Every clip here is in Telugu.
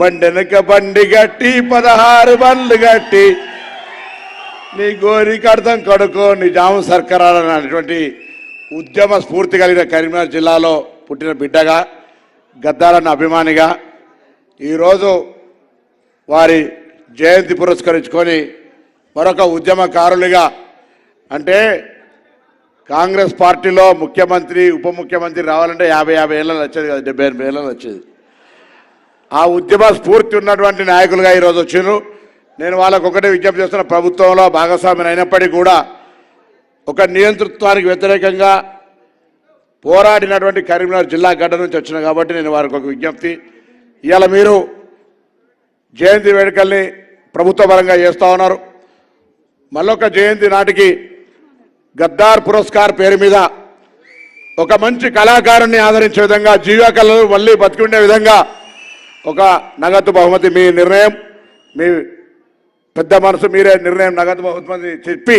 బండెనక బండి గట్టి 16 బండ్లు గట్టి నీ గోరి కడతం కడుకో నిజాం సర్కార్ అనేటువంటి ఉద్యమ స్ఫూర్తి కలిగిన కరీంనగర్ జిల్లాలో పుట్టిన బిడ్డగా గద్దారన్న అభిమానిగా ఈరోజు వారి జయంతి పురస్కరించుకొని మరొక ఉద్యమకారులుగా అంటే కాంగ్రెస్ పార్టీలో ముఖ్యమంత్రి ఉప ముఖ్యమంత్రి రావాలంటే 50 ఏళ్ళలో వచ్చేది కదా, 70 ఏళ్ళలో వచ్చేది. ఆ ఉద్యమ స్ఫూర్తి ఉన్నటువంటి నాయకులుగా ఈరోజు వచ్చారు. నేను వాళ్ళకు ఒకటే విజ్ఞప్తి చేస్తున్న, ప్రభుత్వంలో భాగస్వామిని అయినప్పటికీ కూడా ఒక నియంతృత్వానికి వ్యతిరేకంగా పోరాడినటువంటి కరీంనగర్ జిల్లా గడ్డ నుంచి వచ్చిన కాబట్టి నేను వారికి ఒక విజ్ఞప్తి, ఇవాళ మీరు జయంతి వేడుకల్ని ప్రభుత్వ పరంగా చేస్తూ ఉన్నారు. మళ్ళొక జయంతి నాటికి గద్దార్ పురస్కార్ పేరు మీద ఒక మంచి కళాకారుణ్ణి ఆదరించే విధంగా, జీవకళలు మళ్ళీ బతికుండే విధంగా ఒక నగదు బహుమతి, మీ నిర్ణయం, మీ పెద్ద మనసు, మీరే నిర్ణయం, నగదు బహుమతి చెప్పి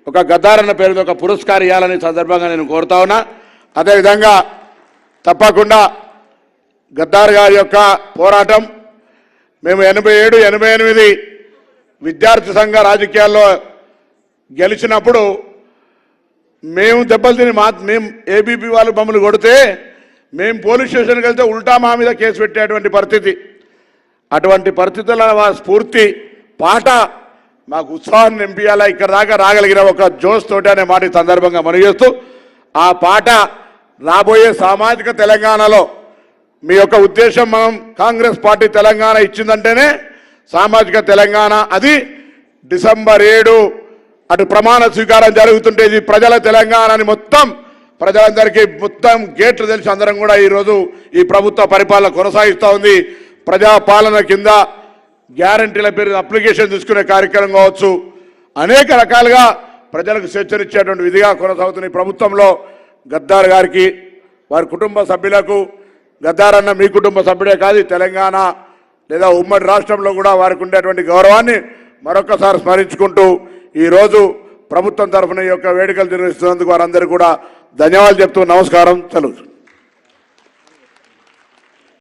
ఒక గద్దారన్న పేరు మీద ఒక పురస్కారం ఇవ్వాలని సందర్భంగా నేను కోరుతా ఉన్నా. అదేవిధంగా తప్పకుండా గద్దార్ గారి యొక్క పోరాటం మేము 87, 88 విద్యార్థి సంఘ రాజకీయాల్లో గెలిచినప్పుడు మేము దెబ్బలు తిని మేము ఏబీపీ వాళ్ళు మమ్మల్ని కొడితే మేము పోలీస్ స్టేషన్కి వెళ్తే ఉల్టా మా మీద కేసు పెట్టేటువంటి పరిస్థితి. అటువంటి పరిస్థితుల స్ఫూర్తి పాట మాకు ఉత్సాహాన్ని నింపియాలా, ఇక్కడ దాకా రాగలిగిన ఒక జోష్ తోటి అనే మాట సందర్భంగా మనగేస్తూ, ఆ పాట రాబోయే సామాజిక తెలంగాణలో మీ యొక్క ఉద్దేశం, మనం కాంగ్రెస్ పార్టీ తెలంగాణ ఇచ్చిందంటేనే సామాజిక తెలంగాణ, అది డిసెంబర్ 7 అటు ప్రమాణ స్వీకారం జరుగుతుంటే ఇది ప్రజల తెలంగాణ అని మొత్తం ప్రజలందరికీ మొత్తం గేట్లు తెలిసి అందరం కూడా ఈరోజు ఈ ప్రభుత్వ పరిపాలన కొనసాగిస్తూ ఉంది. ప్రజాపాలన కింద గ్యారంటీల పేరు అప్లికేషన్ తీసుకునే కార్యక్రమం కావచ్చు, అనేక రకాలుగా ప్రజలకు స్వేచ్ఛనిచ్చేటువంటి విధిగా కొనసాగుతున్న ఈ ప్రభుత్వంలో గద్దార్ గారికి, వారి కుటుంబ సభ్యులకు, గద్దార్ అన్న మీ కుటుంబ సభ్యుడే కాదు, తెలంగాణ లేదా ఉమ్మడి రాష్ట్రంలో కూడా వారికి ఉండేటువంటి గౌరవాన్ని మరొకసారి స్మరించుకుంటూ ఈరోజు ప్రభుత్వం తరఫున ఈ యొక్క వేడుకలు నిర్వహిస్తున్నందుకు వారందరికీ కూడా ధన్యవాదాలు చెప్తూ నమస్కారం. సెలవు.